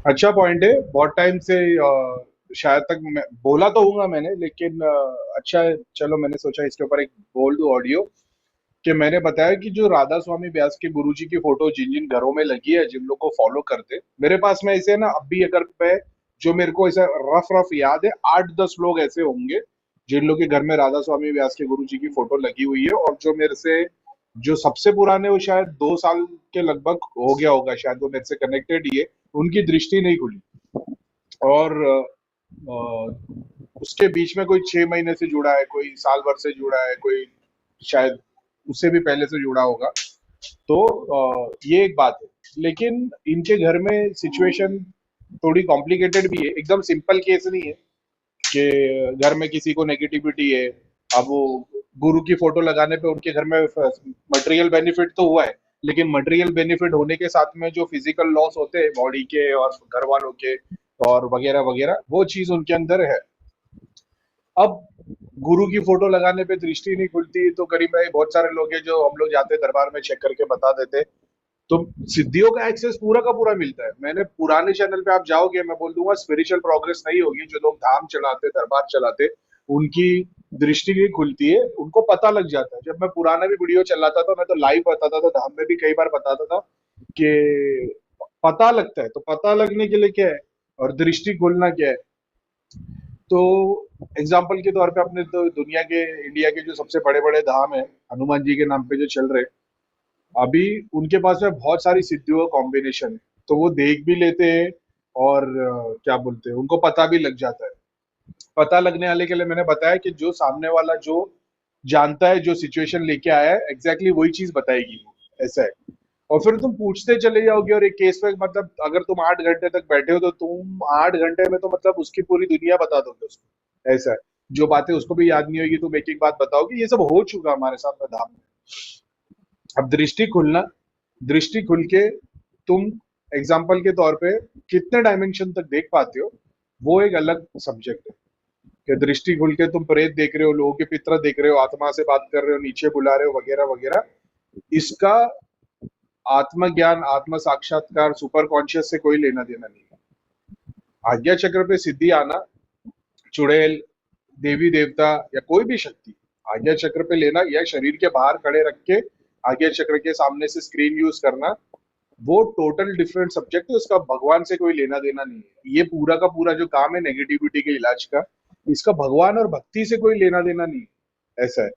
अच्छा पॉइंट है। बहुत टाइम से शायद तक मैं बोला तो हूँगा मैंने, लेकिन अच्छा है, चलो मैंने सोचा इसके ऊपर एक बोल दूं ऑडियो कि मैंने बताया कि जो राधा स्वामी व्यास के गुरुजी की फोटो जिन जिन घरों में लगी है, जिन लोग को फॉलो करते, मेरे पास में ऐसे ना अब भी, अगर मैं, जो मेरे को ऐसा रफ रफ याद है, 8-10 लोग ऐसे होंगे जिन लोग के घर में राधा स्वामी व्यास के गुरुजी की फोटो लगी हुई है। और जो मेरे से, जो सबसे पुराने, वो शायद 2 साल के लगभग हो गया होगा शायद, वो मेरे से कनेक्टेड ही है। उनकी दृष्टि नहीं खुली। और उसके बीच में कोई 6 महीने से जुड़ा है, कोई साल भर से जुड़ा है, कोई शायद उससे भी पहले से जुड़ा होगा। तो ये एक बात है। लेकिन इनके घर में सिचुएशन थोड़ी कॉम्प्लिकेटेड भी है, एकदम सिंपल केस नहीं है कि घर में किसी को नेगेटिविटी है। अब वो गुरु की फोटो लगाने पे उनके घर में मटेरियल बेनिफिट तो हुआ है, लेकिन मटेरियल बेनिफिट होने के साथ में जो फिजिकल लॉस होते हैं बॉडी के और घर वालों के और वगैरह वगैरह, वो चीज उनके अंदर है। अब गुरु की फोटो लगाने पे दृष्टि नहीं खुलती, तो करीब भाई बहुत सारे लोग हैं जो हम लोग जाते दरबार में चेक करके बता देते, तो सिद्धियों का एक्सेस पूरा का पूरा मिलता है। मैंने पुराने चैनल पे आप जाओगे, मैं बोल दूंगा स्पिरिचुअल प्रोग्रेस नहीं होगी। जो लोग धाम चलाते, दरबार चलाते, उनकी दृष्टि नहीं खुलती है, उनको पता लग जाता है। जब मैं पुराना भी वीडियो चलाता था, मैं तो लाइव बताता था, धाम में भी कई बार बताता था कि पता लगता है। तो पता लगने के लिए क्या है और दृष्टि खोलना क्या है? तो एग्जाम्पल के तौर पे अपने तो दुनिया के, इंडिया के जो सबसे बड़े बड़े धाम है, हनुमान जी के नाम पे जो चल रहे हैं, अभी उनके पास में बहुत सारी सिद्धियों का कॉम्बिनेशन है। तो वो देख भी लेते हैं और क्या बोलते हैं, उनको पता भी लग जाता है। पता लगने वाले के लिए मैंने बताया कि जो सामने वाला जो जानता है, जो सिचुएशन लेके आया है, एग्जैक्टली वही चीज बताएगी वो। ऐसा है। और फिर तुम पूछते चले जाओगे, और एक केस पे मतलब अगर तुम 8 घंटे तक बैठे हो, तो तुम 8 घंटे में तो मतलब उसकी पूरी दुनिया बता दोगे उसको। ऐसा है। जो बातें उसको भी याद नहीं होगी, तुम एक एक बात बताओगे। ये सब हो चुका हमारे साथ में धाम में। अब दृष्टि खुलना, दृष्टि खुल के तुम एग्जाम्पल के तौर पे कितने डायमेंशन तक देख पाते हो, वो एक अलग सब्जेक्ट है। कि दृष्टि खुल के तुम प्रेत देख रहे हो, लोगों के पितर देख रहे हो, आत्मा से बात कर रहे हो, नीचे बुला रहे हो, वगैरह वगैरह। इसका आत्मज्ञान, आत्म साक्षात्कार, सुपर कॉन्शियस से कोई लेना देना नहीं है। आज्ञा चक्र पे सिद्धि आना, चुड़ैल, देवी देवता या कोई भी शक्ति आज्ञा चक्र पे लेना, या शरीर के बाहर खड़े रख के आज्ञा चक्र के सामने से स्क्रीन यूज करना, वो टोटल डिफरेंट सब्जेक्ट है। उसका भगवान से कोई लेना देना नहीं है। ये पूरा का पूरा जो काम है नेगेटिविटी के इलाज का, इसका भगवान और भक्ति से कोई लेना देना नहीं है। ऐसा है।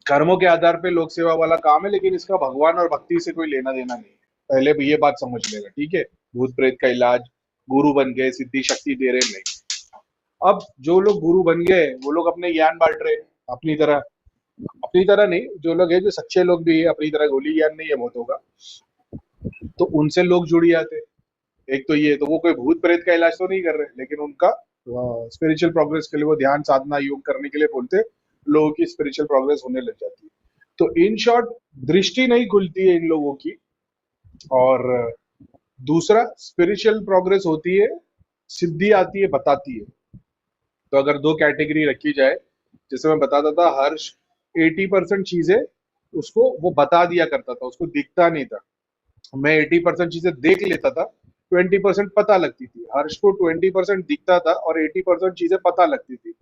कर्मों के आधार पे लोक सेवा वाला काम है, लेकिन इसका भगवान और भक्ति से कोई लेना देना नहीं है। पहले भी ये बात समझ लेगा, ठीक है? भूत प्रेत का इलाज, गुरु बन गए, सिद्धि शक्ति दे रहे, नहीं। अब जो लोग गुरु बन गए, वो लोग अपने ज्ञान बांट रहे अपनी तरह। अपनी तरह नहीं, जो लोग है, जो सच्चे लोग भी है, अपनी तरह गोली ज्ञान नहीं है बहुतों का, तो उनसे लोग जुड़ जाते। एक तो ये, तो वो कोई भूत प्रेत का इलाज तो नहीं कर रहे, लेकिन उनका स्पिरिचुअल प्रोग्रेस के लिए वो ध्यान साधना योग करने के लिए बोलते, लोगों की स्पिरिचुअल प्रोग्रेस होने लग जाती है। तो इन शॉर्ट, दृष्टि नहीं खुलती है इन लोगों की। और दूसरा, स्पिरिचुअल प्रोग्रेस होती है, सिद्धि आती है, बताती है। तो अगर दो कैटेगरी रखी जाए, जैसे मैं बताता था, हर्ष 80% चीजें उसको वो बता दिया करता था, उसको दिखता नहीं था। मैं 80% चीजें देख लेता था, 20% पता लगती थी। हर्ष को 20% दिखता था और 80% चीजें पता लगती थी।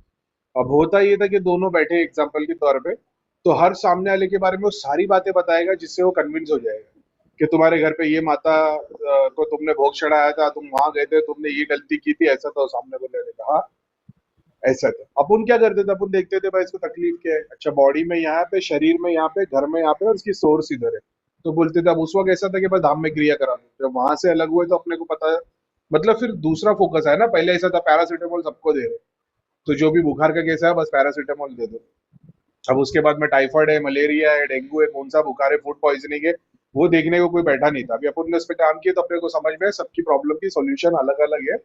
अब होता ये था कि दोनों बैठे एग्जाम्पल के तौर पे, तो हर सामने वाले के बारे में वो सारी बातें बताएगा, जिससे वो कन्विंस हो जाएगा कि तुम्हारे घर पे ये माता को तुमने भोग चढ़ाया था, तुम वहां गए थे, तुमने ये गलती की थी, ऐसा। तो सामने बोले, हाँ ऐसा था। अपन क्या करते थे, अपन देखते थे भाई इसको तकलीफ क्या है, अच्छा बॉडी में यहाँ पे, शरीर में यहाँ पे, घर में यहाँ पे, और इसकी सोर्स इधर है। तो बोलते थे। अब उस वक्त ऐसा था कि बस धाम में क्रिया करा दो। जब वहां से अलग हुए तो अपने को पता है, मतलब फिर दूसरा फोकस है ना। पहले ऐसा था पैरासीटामोल सबको दे रहे, तो जो भी बुखार का केस है बस पैरासीटामोल दे दो। अब उसके बाद में टाइफाइड है, मलेरिया है, डेंगू है, कौन सा बुखार है, फूड पॉइजनिंग है, वो देखने को कोई बैठा नहीं था। अभी अपन ने उस पर काम किया तो अपने को समझ में है सबकी प्रॉब्लम की सॉल्यूशन अलग अलग है।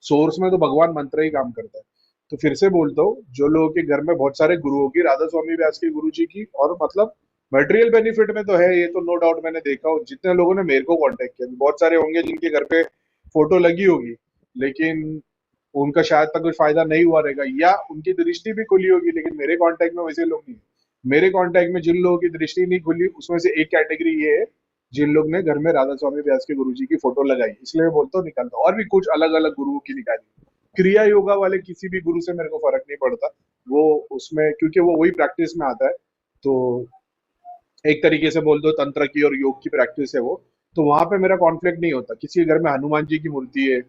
सोर्स में तो भगवान मंत्र ही काम करता है। तो फिर से बोलता हूँ, जो लोगों के घर में बहुत सारे गुरुओं की, राधा स्वामी व्यास के गुरु जी की, और मतलब मटेरियल बेनिफिट में तो है, ये तो नो डाउट। मैंने देखा हो, जितने लोगों ने मेरे को कांटेक्ट किया, बहुत सारे होंगे जिनके घर पे फोटो लगी होगी, लेकिन उनका शायद तक कुछ फायदा नहीं हुआ रहेगा, या उनकी दृष्टि भी खुली होगी, लेकिन मेरे कांटेक्ट में वैसे लोग नहीं। मेरे कांटेक्ट में जिन लोगों की दृष्टि नहीं खुली, उसमें से एक कैटेगरी ये है जिन लोग ने घर में राधा स्वामी व्यास के गुरु जी की फोटो लगाई, इसलिए मैं बोलता हूँ निकालता हूँ। और भी कुछ अलग अलग गुरुओं की निकाली, क्रिया योगा वाले किसी भी गुरु से मेरे को फर्क नहीं पड़ता। वो उसमें क्योंकि वो वही प्रैक्टिस में आता है, तो एक तरीके से बोल दो तंत्र की और योग की प्रैक्टिस है वो। तो वहां पे मेरा कॉन्फ्लिक्ट नहीं होता। किसी के घर में हनुमान जी की मूर्ति है,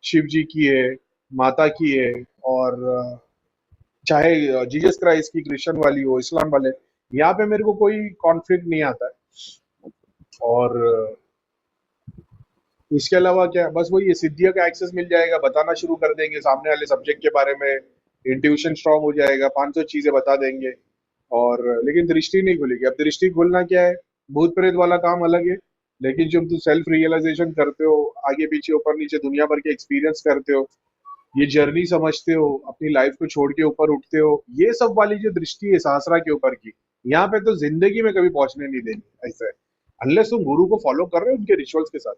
शिव जी की है, माता की है, और चाहे जीसस क्राइस्ट की क्रिश्चियन वाली हो, इस्लाम वाले, यहाँ पे मेरे को कोई कॉन्फ्लिक्ट नहीं आता है। और इसके अलावा क्या, बस वही ये सिद्धियों का एक्सेस मिल जाएगा, बताना शुरू कर देंगे सामने वाले सब्जेक्ट के बारे में, इंट्यूशन स्ट्रांग हो जाएगा, 500 चीजें बता देंगे। और लेकिन दृष्टि नहीं खुलेगी। अब दृष्टि खुलना क्या है, भूत प्रेत वाला काम अलग है, लेकिन जब तुम सेल्फ रियलाइजेशन करते हो, आगे पीछे ऊपर नीचे दुनिया भर के एक्सपीरियंस करते हो, ये जर्नी समझते हो, अपनी लाइफ को छोड़ के ऊपर उठते हो, ये सब वाली जो दृष्टि है सहस्रा के ऊपर की, यहाँ पे तो जिंदगी में कभी पहुंचने नहीं देंगे। ऐसा है, अनलेस तुम गुरु को फॉलो कर रहे हो उनके रिचुअल्स के साथ,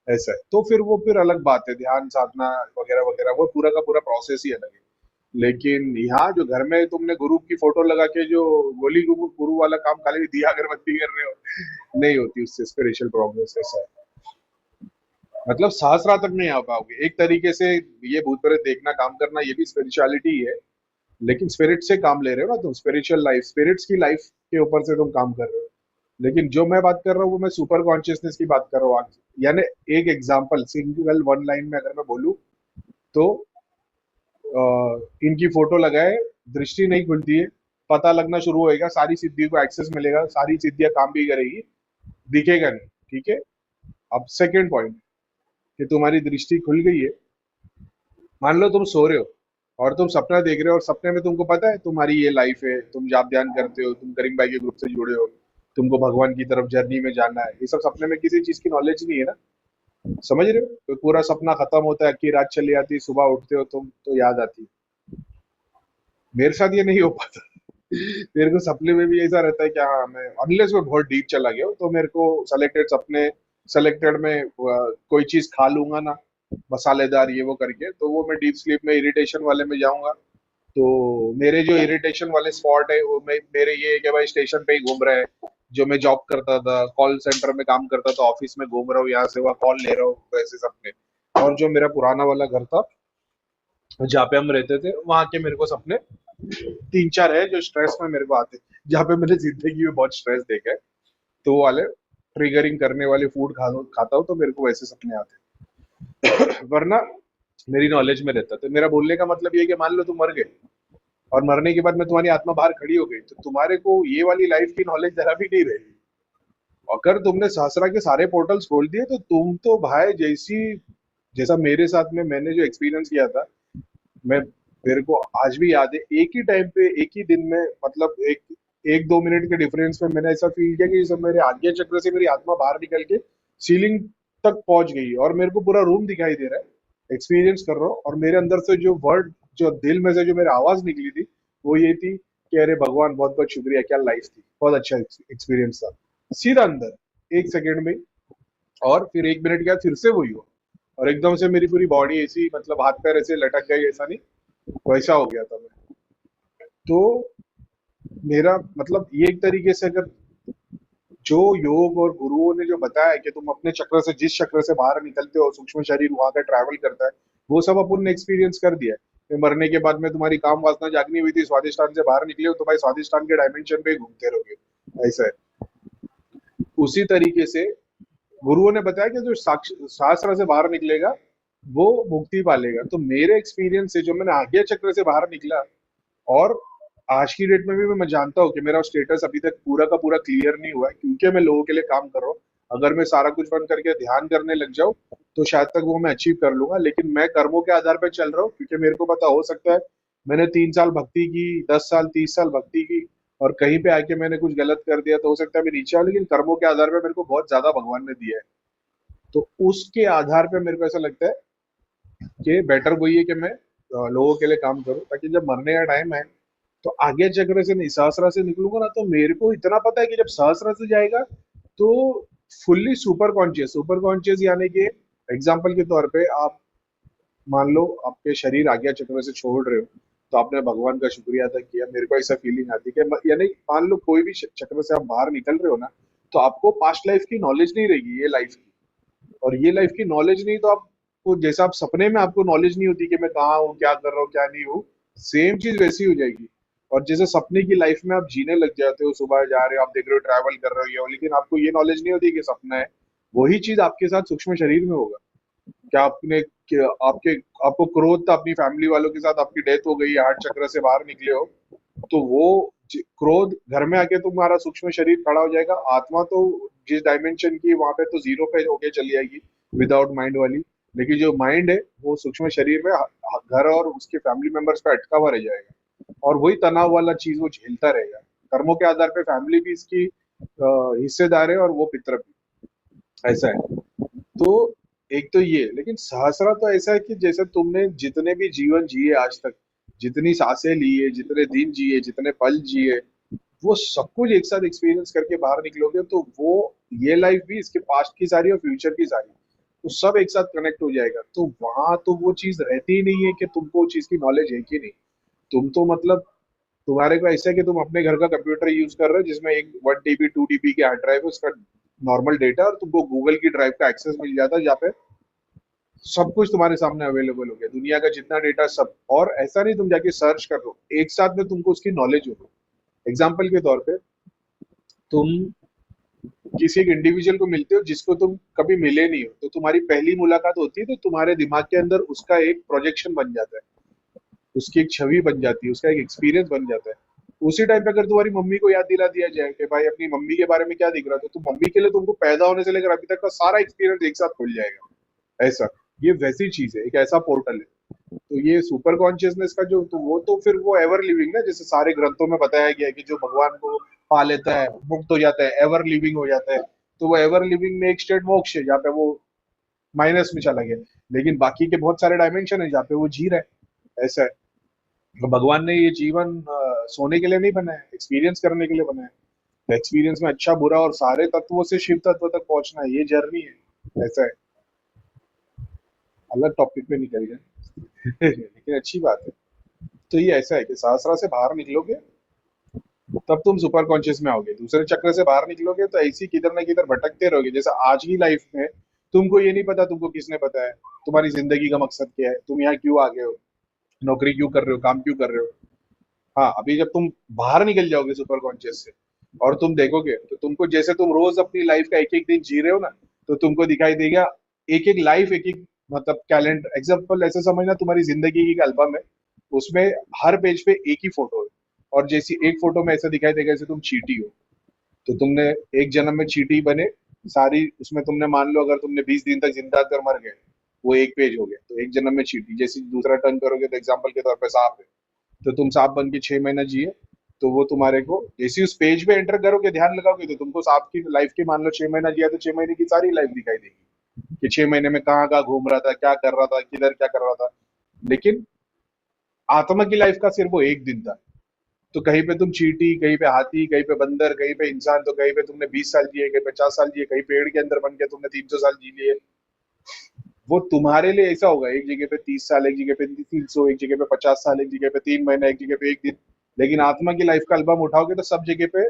ऐसा है, तो फिर वो फिर अलग बात है, ध्यान साधना वगैरह वगैरह, वो पूरा का पूरा प्रोसेस ही अलग है। लेकिन यहाँ जो घर में तुमने गुरु की फोटो लगा के जो गोली गुरु गुरु वाला काम, खाली दिया अगरबत्ती कर रहे हो, नहीं होती उससे स्पिरिचुअल प्रोग्रेस। ऐसा है, मतलब सहस्रा तक नहीं आ पाओगे एक तरीके से। ये भूत प्रेत देखना, काम करना, ये भी स्पिरिचुअलिटी है, लेकिन स्पिरिट से काम ले रहे हो ना तुम, स्पिरिचुअल लाइफ, स्पिरिट्स की लाइफ के ऊपर से तुम काम कर रहे हो। लेकिन जो मैं बात कर रहा हूँ वो मैं सुपर कॉन्शियसनेस की बात कर रहा हूँ आज। यानी एक एग्जांपल सिंगल वन लाइन में अगर मैं बोलूँ, तो इनकी फोटो लगाए, दृष्टि नहीं खुलती है, पता लगना शुरू होएगा, सारी सिद्धि को एक्सेस मिलेगा, सारी सिद्धियां काम भी करेगी, दिखेगा नहीं। ठीक है। अब सेकेंड पॉइंट, कि तुम्हारी दृष्टि खुल गई है, मान लो तुम सो रहे हो और तुम सपना देख रहे हो, और सपने में तुमको पता है तुम्हारी ये लाइफ है, तुम जाप ध्यान करते हो, तुम करीम भाई के ग्रुप से जुड़े हो, तुमको भगवान की तरफ जर्नी में जाना है, ये सब सपने में किसी चीज की नॉलेज नहीं है ना। समझ रहे हो, तो पूरा सपना खत्म होता है कि रात चली आती है, सुबह उठते हो तुम तो याद आती है। मेरे साथ ये नहीं हो पाता। मेरे को सपने में भी ऐसा रहता है कि हाँ, मैं अनलेस मैं बहुत डीप चला गया हूँ, तो मेरे को सेलेक्टेड सपने, सेलेक्टेड में कोई चीज खा लूंगा ना, मसालेदार ये वो करके, तो वो मैं डीप स्लीप में इरिटेशन वाले में जाऊंगा। तो मेरे जो इरिटेशन वाले स्पॉट है वो मेरे ये है कि भाई स्टेशन पे ही घूम रहा है, जो मैं जॉब करता था, कॉल सेंटर में काम करता था, ऑफिस में घूम रहा हूँ, यहाँ से वहाँ कॉल ले रहा हूँ, वैसे सपने। और जो मेरा पुराना वाला घर था जहाँ पे हम रहते थे, वहां के मेरे को सपने तीन चार है जो स्ट्रेस में मेरे को आते, जहाँ पे मैंने जिंदगी में बहुत स्ट्रेस देखा है, तो वो वाले ट्रिगरिंग करने वाले फूड खाता हूँ, तो मेरे को वैसे सपने आते। वरना मेरी नॉलेज में रहता। तो मेरा बोलने का मतलब ये है कि मान लो तुम मर गए, और मरने के बाद में तुम्हारी आत्मा बाहर खड़ी हो गई, तो तुम्हारे को ये वाली लाइफ की नॉलेज जरा भी नहीं रहेगी। अगर तुमने सहस्रा के सारे पोर्टल्स खोल दिए, तो तुम तो भाई जैसी, जैसा मेरे साथ में मैंने जो एक्सपीरियंस किया था, मैं, मेरे को आज भी याद है, एक ही टाइम पे एक ही दिन में, मतलब एक एक दो मिनट के डिफरेंस में मैंने ऐसा फील किया कि जब मेरे आज्ञा चक्र से मेरी आत्मा बाहर निकल के सीलिंग तक पहुंच गई, और मेरे को पूरा रूम दिखाई दे रहा है, एक्सपीरियंस कर रहा हूँ, और मेरे अंदर से जो वर्ड, जो दिल में से जो मेरी आवाज निकली थी, वो ये थी कि अरे भगवान, बहुत बहुत शुक्रिया, क्या लाइफ थी, बहुत अच्छा एक्सपीरियंस था, सीधा अंदर एक सेकेंड में। और फिर एक मिनट के बाद फिर से वही हुआ, और एकदम से मेरी पूरी बॉडी ऐसी, मतलब हाथ पैर ऐसे लटक गए, ऐसा नहीं, वैसा हो गया था मैं। तो मेरा मतलब ये एक तरीके से, अगर जो योग और गुरुओं ने जो बताया है कि तुम अपने चक्र से, जिस चक्र से बाहर निकलते हो, सूक्ष्म शरीर वहां का ट्रैवल करता है, वो सब अपन ने एक्सपीरियंस कर दिया है। फिर मरने के बाद में तुम्हारी काम वासना जागनी हुई थी, स्वादिष्टान से बाहर निकले हो, तो भाई स्वादिष्टान के डायमेंशन पे ही घूमते रहोगे, ऐसा है। उसी तरीके से गुरुओं ने बताया कि जो शास्त्र से बाहर निकलेगा वो मुक्ति पालेगा। तो मेरे एक्सपीरियंस से जो मैंने आज्ञा चक्र से बाहर निकला, और आज की डेट में भी मैं जानता हूँ कि मेरा स्टेटस अभी तक पूरा का पूरा क्लियर नहीं हुआ है, क्योंकि मैं लोगों के लिए काम कर रहा हूँ। अगर मैं सारा कुछ बंद करके ध्यान करने लग जाऊं, तो शायद तक वो मैं अचीव कर लूंगा, लेकिन मैं कर्मों के आधार पर चल रहा हूँ, क्योंकि मेरे को पता हो सकता है मैंने 3 साल भक्ति की, 10 साल 30 साल भक्ति की, और कहीं पे आके मैंने कुछ गलत कर दिया, तो हो सकता है मैं नीचे आऊं, लेकिन कर्मों के आधार पर मेरे को बहुत ज्यादा भगवान ने दिया है। तो उसके आधार पर मेरे को ऐसा लगता है कि बेटर वही है कि मैं लोगों के लिए काम करूं, ताकि जब मरने का टाइम है, तो आगे चक्र से नहीं, सहस्रा से निकलूंगा ना, तो मेरे को इतना पता है कि जब सहस्रा से जाएगा, तो fully super conscious, super conscious यानी कि एग्जाम्पल के तौर पे आप मान लो आपके शरीर आज्ञा चक्र से छोड़ रहे हो, तो आपने भगवान का शुक्रिया अदा किया, मेरे को ऐसा फीलिंग आती है कि यानी मान लो कोई भी चक्र से आप बाहर निकल रहे हो ना, तो आपको पास्ट लाइफ की नॉलेज नहीं रहेगी ये लाइफ की। और ये लाइफ की नॉलेज नहीं तो आपको, जैसा आप सपने में आपको नॉलेज नहीं होती कि मैं कहाँ हूँ, क्या कर रहा हूँ, क्या नहीं हूँ, सेम चीज वैसी हो जाएगी। और जैसे सपने की लाइफ में आप जीने लग जाते हो, सुबह जा रहे हो, आप देख रहे हो, ट्रैवल कर रहे हो, ये हो, लेकिन आपको ये नॉलेज नहीं होती कि सपना है। वही चीज आपके साथ सूक्ष्म शरीर में होगा। क्या आपने, क्या आपके, आपको क्रोध था अपनी फैमिली वालों के साथ, आपकी डेथ हो गई, हार्ट चक्र से बाहर निकले हो, तो वो क्रोध घर में आके तुम्हारा सूक्ष्म शरीर खड़ा हो जाएगा। आत्मा तो जिस डायमेंशन की वहां पे तो जीरो पे होके चली जाएगी, विदाउट माइंड वाली। लेकिन जो माइंड है वो सूक्ष्म शरीर में घर और उसके फैमिली मेंबर्स पे अटका हुआ रह जाएगा, और वही तनाव वाला चीज वो झेलता रहेगा। कर्मों के आधार पे फैमिली भी इसकी हिस्सेदार है, और वो पितर भी। ऐसा है। तो एक तो ये, लेकिन सहस्रा तो ऐसा है कि जैसे तुमने जितने भी जीवन जिए आज तक, जितनी सांसें लिए, जितने दिन जिए, जितने पल जिए, वो सब कुछ एक साथ एक्सपीरियंस करके बाहर निकलोगे तो वो, ये लाइफ भी, इसके पास्ट की सारी और फ्यूचर की सारी, तो सब एक साथ कनेक्ट हो जाएगा। तो वहां तो वो चीज रहती ही नहीं है कि तुमको उस चीज की नॉलेज है कि नहीं। तुम तो मतलब, तुम्हारे को ऐसा है कि तुम अपने घर का कंप्यूटर यूज कर रहे हो जिसमें एक 1 TB 2 TB की हार्ड ड्राइव है, उसका नॉर्मल डेटा, और तुमको गूगल की ड्राइव का एक्सेस मिल जाता है जहाँ पे सब कुछ तुम्हारे सामने अवेलेबल हो गया, दुनिया का जितना डेटा सब। और ऐसा नहीं तुम जाके सर्च कर लो, एक साथ में तुमको उसकी नॉलेज हो। एग्जाम्पल के तौर पे, तुम किसी एक इंडिविजुअल को मिलते हो जिसको तुम कभी मिले नहीं हो, तो तुम्हारी पहली मुलाकात होती है, तो तुम्हारे दिमाग के अंदर उसका एक प्रोजेक्शन बन जाता है, उसकी एक छवि बन जाती है, उसका एक एक्सपीरियंस बन जाता है। उसी टाइम पे अगर तुम्हारी मम्मी को याद दिला दिया जाए कि भाई अपनी मम्मी के बारे में क्या दिख रहा था, तो मम्मी के लिए तुमको पैदा होने से लेकर अभी तक का सारा एक्सपीरियंस एक साथ खुल जाएगा। ऐसा, ये वैसी चीज है, एक ऐसा पोर्टल है। तो ये सुपर कॉन्शियसनेस का जो, तो वो तो फिर वो एवर लिविंग ना, जैसे सारे ग्रंथों में बताया गया है कि जो भगवान को पा लेता है मुक्त हो जाता है, एवर लिविंग हो जाता है। तो वो एवर लिविंग में एक स्टेट मोक्ष है जहाँ पे वो माइनस में चला गया। लेकिन बाकी के बहुत सारे डायमेंशन है जहाँ पे वो जी रहा है। ऐसा है। तो भगवान ने ये जीवन सोने के लिए नहीं बनाया, एक्सपीरियंस करने के लिए बनाया। तो एक्सपीरियंस में अच्छा बुरा और सारे तत्वों से शिव तत्व तक पहुंचना है, ये जर्नी है। ऐसा है। अलग टॉपिक पे निकल गए लेकिन अच्छी बात है। तो ये ऐसा है कि सहस्रा से बाहर निकलोगे तब तुम सुपर कॉन्शियस में आओगे, दूसरे चक्र से बाहर निकलोगे तो ऐसी किधर ना किधर भटकते रहोगे। जैसे आज की लाइफ में तुमको ये नहीं पता तुमको किसने बताया, तुम्हारी जिंदगी का मकसद क्या है, तुम यहाँ क्यों आ गए हो, नौकरी क्यों कर रहे हो, काम क्यों कर रहे हो। हाँ, अभी जब तुम बाहर निकल जाओगे सुपर कॉन्शियस से, और तुम देखोगे तो तुमको, जैसे तुम रोज अपनी लाइफ का एक एक दिन जी रहे हो ना, तो तुमको दिखाई देगा एक एक लाइफ, एक एक, मतलब कैलेंडर। एग्जाम्पल ऐसे समझना, तुम्हारी जिंदगी की एक एल्बम है, उसमें हर पेज पे एक ही फोटो है, और जैसी एक फोटो में ऐसा दिखाई देगा जैसे तुम चींटी हो। तो तुमने एक जन्म में चींटी बने सारी, उसमें तुमने मान लो अगर तुमने 20 दिन तक जिंदा कर मर गए, वो एक पेज हो गया। तो एक जन्म में चींटी, जैसे दूसरा टर्न करोगे तो एग्जाम्पल के तौर पे सांप है, तो तुम सांप बन के 6 महीना जिए, तो वो तुम्हारे को जैसे उस पेज पे एंटर करोगे, ध्यान लगाओगे, तो तुमको सांप की लाइफ की, मान लो 6 महीना जिया, तो 6 महीने की सारी लाइफ दिखाई देगी कि 6 महीने में कहाँ कहाँ घूम रहा था, क्या कर रहा था, किधर क्या कर रहा था। लेकिन आत्मा की लाइफ का सिर्फ वो एक दिन था। तो कहीं पे तुम चींटी, कहीं पे हाथी, कहीं पे बंदर, कहीं पे इंसान, तो कहीं पे तुमने 20 साल जिए, कहीं 50 साल जिए, कहीं पेड़ के अंदर बन के तुमने 300 साल जी लिए। वो तुम्हारे लिए ऐसा होगा, एक जगह पे 30 साल, एक जगह पे 300, एक जगह पे 50 साल, एक जगह पे 3 महीना, एक जगह पे एक दिन। लेकिन आत्मा की लाइफ का एल्बम उठाओगे तो सब जगह पे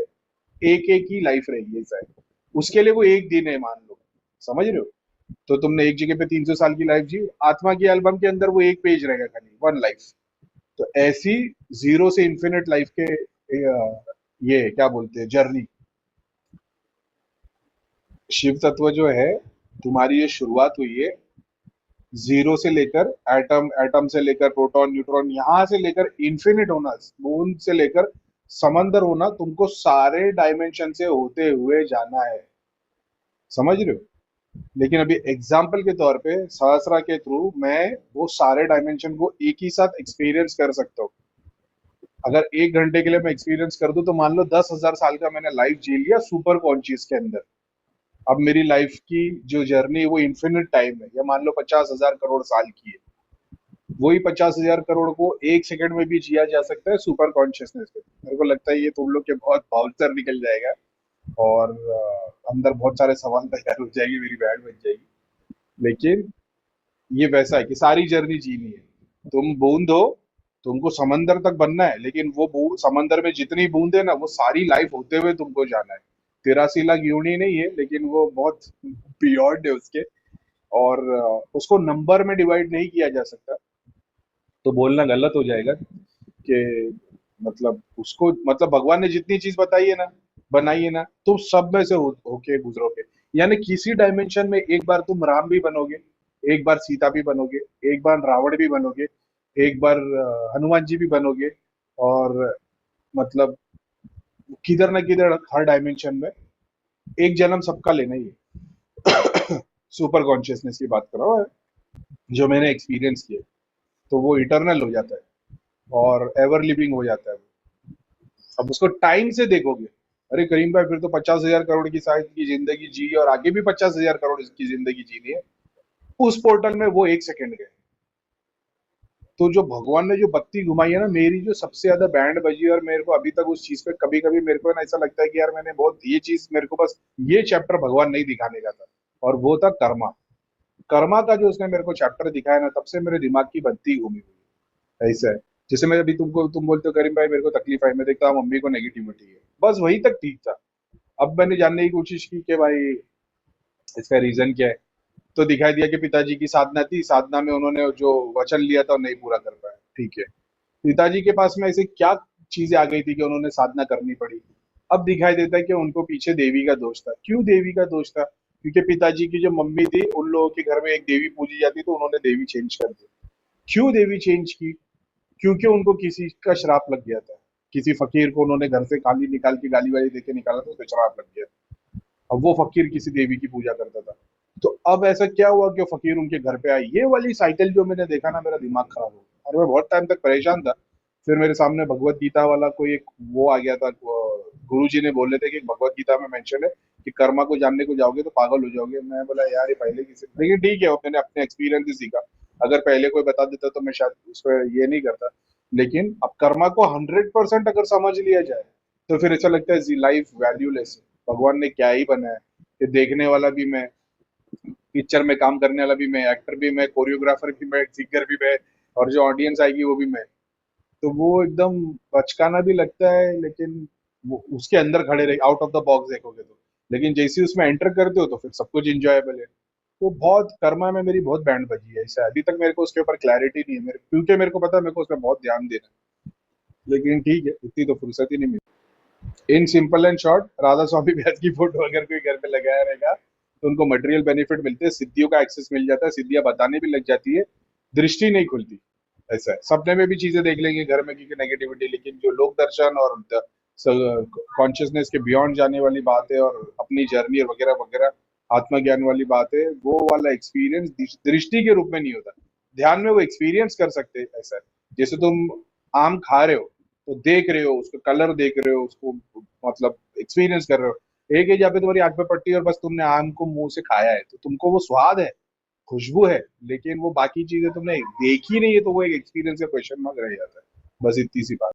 एक एक ही लाइफ रहेगी। ऐसा है। उसके लिए वो एक दिन है, मान लो। समझ रहे हो। तो तुमने एक जगह पे 300 साल की लाइफ जी, आत्मा की एल्बम के अंदर वो एक पेज रहेगा, खाली वन लाइफ। तो ऐसी जीरो से इन्फिनिट लाइफ के ये क्या बोलते हैं, जर्नी। शिव तत्व जो है, तुम्हारी ये शुरुआत हुई है जीरो से लेकर एटम, एटम से लेकर प्रोटॉन न्यूट्रॉन, यहां से लेकर इन्फिनिट होना, बूंद से लेकर समंदर होना, तुमको सारे डायमेंशन से होते हुए जाना है। समझ रहे हो। लेकिन अभी एग्जाम्पल के तौर पे सहस्रा के थ्रू मैं वो सारे डायमेंशन को एक ही साथ एक्सपीरियंस कर सकता हूँ। अगर 1 घंटे के लिए मैं एक्सपीरियंस कर दूं, तो मान लो 10,000 साल का मैंने लाइफ जी लिया सुपर कॉन्शियस के अंदर। अब मेरी लाइफ की जो जर्नी है वो इन्फिनिट टाइम है, या मान लो 50,000 करोड़ साल की है। वही 50,000 करोड़ को 1 सेकंड में भी जिया जा सकता है सुपर कॉन्शियसनेस में। मेरे को लगता है ये तुम लोग के बहुत बाउंसर निकल जाएगा, और अंदर बहुत सारे सवाल तैयार हो जाएगी, मेरी बैंड बन जाएगी। लेकिन ये वैसा है कि सारी जर्नी जीनी है। तुम बूंद हो, तुमको समंदर तक बनना है, लेकिन वो बूंद, समंदर में जितनी बूंद है ना, वो सारी लाइफ होते हुए तुमको जाना है। 83 लाख यूनी नहीं है, लेकिन वो बहुत बियॉन्ड है उसके। और उसको नंबर में डिवाइड नहीं किया जा सकता, तो बोलना गलत हो जाएगा कि मतलब उसको, मतलब भगवान ने जितनी चीज बताई है ना, बनाई है ना, तुम सब में से होके गुजरोगे। यानी किसी डायमेंशन में एक बार तुम राम भी बनोगे, एक बार सीता भी बनोगे, एक बार रावण भी बनोगे, एक बार हनुमान जी भी बनोगे। और मतलब किधर ना किधर हर डायमेंशन में एक जन्म सबका लेना ही है। सुपर कॉन्शियसनेस की बात कर रहा हूँ, जो मैंने एक्सपीरियंस किया, तो वो इटरनल हो जाता है और एवर लिविंग हो जाता है। अब उसको टाइम से देखोगे, अरे करीम भाई फिर तो 50,000 करोड़ की साइज की जिंदगी जी, और आगे भी 50,000 करोड़ की जिंदगी जीनी है। उस पोर्टल में वो 1 सेकंड गए। तो जो भगवान ने जो बत्ती घुमाई है ना, मेरी जो सबसे ज्यादा बैंड बजी, और मेरे को अभी तक उस चीज पे कभी कभी मेरे को ना ऐसा लगता है कि यार मैंने बहुत ये चीज, मेरे को बस ये चैप्टर भगवान नहीं दिखाने का था, और वो था कर्मा। कर्मा का जो उसने मेरे को चैप्टर दिखाया ना, तब से मेरे दिमाग की बत्ती घूमी हुई है। ऐसा है, जैसे मैं अभी तुमको, तुम बोलते हो करीम भाई मेरे को तकलीफ है, मैं देखता हूँ मम्मी को नेगेटिविटी है, बस वही तक ठीक था। अब मैंने जानने की कोशिश की कि भाई इसका रीजन क्या है, तो दिखाई दिया कि पिताजी की साधना थी, साधना में उन्होंने जो वचन लिया था वो नहीं पूरा कर पाया। ठीक है, पिताजी के पास में ऐसे क्या चीजें आ गई थी कि उन्होंने साधना करनी पड़ी। अब दिखाई देता है कि उनको पीछे देवी का दोष था। क्यों देवी का दोष था? क्योंकि पिताजी की जो मम्मी थी, उन लोगों के घर में एक देवी पूजी जाती, तो उन्होंने देवी चेंज कर दी। क्यों देवी चेंज की? क्योंकि उनको किसी का श्राप लग गया था। किसी फकीर को उन्होंने घर से खाली निकाल के गाली वाली देके निकाला था, उसको श्राप लग गया। अब वो फकीर किसी देवी की पूजा करता था। तो अब ऐसा क्या हुआ कि वो फकीर उनके घर पे आए? ये वाली साइकिल जो मैंने देखा ना, मेरा दिमाग खराब हो गया, और मैं बहुत टाइम तक परेशान था। फिर मेरे सामने भगवत गीता वाला कोई एक वो आ गया था, गुरु जी ने बोले थे कि भगवत गीता में मेंशन है कि कर्मा को जानने को जाओगे तो पागल हो जाओगे। मैं बोला यार ये पहले किसी, लेकिन ठीक है, वो मैंने अपने एक्सपीरियंस से सीखा। अगर पहले कोई बता देता तो मैं शायद उस पर ये नहीं करता। लेकिन अब कर्मा को 100% अगर समझ लिया जाए, तो फिर ऐसा लगता है लाइफ वैल्यूलेस है। भगवान ने क्या ही बनाया, कि देखने वाला भी मैं, पिक्चर में काम करने वाला भी मैं, एक्टर भी मैं, कोरियोग्राफर भी मैं, सिंगर भी मैं, और जो ऑडियंस आएगी वो भी मैं। तो वो एकदम बचकाना भी लगता है, लेकिन वो उसके अंदर खड़े रहे, आउट ऑफ द बॉक्स देखोगे तो। लेकिन जैसे ही उसमें एंटर करते हो तो फिर सब कुछ इंजॉयबल है। तो बहुत कर्मा में मेरी बहुत बैंड बजी है। ऐसा अभी तक मेरे को उसके ऊपर क्लैरिटी नहीं है मेरे, क्योंकि मेरे को पता है मेरे को उसमें बहुत ध्यान देना है। लेकिन ठीक है, इतनी तो फुर्सत ही नहीं मिली। In simple and short, Radha Swami Beas की फोटो अगर कोई घर पे लगाया रहेगा तो उनको मटेरियल बेनिफिट मिलते हैं, सिद्धियों का एक्सेस मिल जाता है, सिद्धियां बताने भी लग जाती है, दृष्टि नहीं खुलती। ऐसा है, सपने में भी चीजें देख लेंगे घर में क्योंकि नेगेटिविटी, लेकिन जो लोक दर्शन और कॉन्शियसनेस के बियॉन्ड जाने वाली बात है, और अपनी जर्नी और वगैरह वगैरह, आत्मज्ञान वाली बात है, वो वाला एक्सपीरियंस दृष्टि के रूप में नहीं होता। ध्यान में वो एक्सपीरियंस कर सकते हैं। ऐसा है, जैसे तुम आम खा रहे हो, तो देख रहे हो, उसका कलर देख रहे हो, उसको मतलब एक्सपीरियंस कर रहे हो। एक एज पे तुम्हारी आंख पे पट्टी और बस तुमने आम को मुंह से खाया है, तो तुमको वो स्वाद है, खुशबू है, लेकिन वो बाकी चीजें तुमने देखी नहीं है, तो वो एक एक्सपीरियंस का क्वेश्चन मार्क रह जाता है। बस इतनी सी बात।